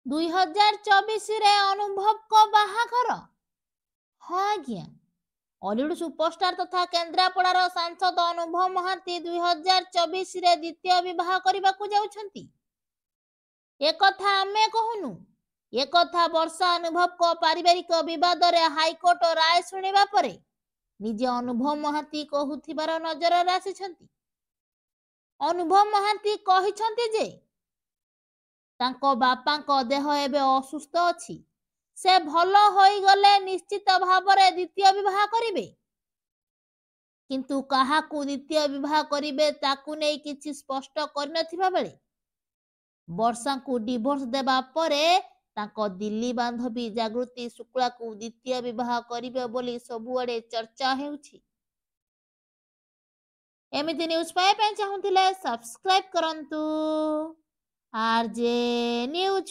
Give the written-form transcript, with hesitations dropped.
2024 रे अनुभव को बाहाघर। हाँ आज्ञा, हॉलीवुड सुपरस्टार तथा केन्द्रापड़ार सांसद अनुभव महांती 2024 रे द्वितीय विवाह करने को जाउछंती। एकथा आमे कहूनु, एकथा वर्षा अनुभव को पारिवारिक विवाद रे हाईकोर्ट राय शुणिबा परे निजे अनुभव महांती कहूथिबार नजर आसिछंती। अनुभव महांती कहिछंती जे तांको बापांको देह एबे असुस्थ अछि, से भल होई गले निश्चित भावरे द्वितीय विवाह करिवे। किंतु काहाकू द्वितीय विवाह करिवे ताकू नै किछि स्पष्ट करनथिबा बेले वर्षा को डिवोर्स देबा परे तांको दिल्ली बांधवी जागृति शुक्ला को द्वितीय विवाह करिवे बोली सबुआडे चर्चा हेउछि। एमिति न्यूज पाए पे चाहुथिले सब्सक्राइब करंतु आरजे न्यूज।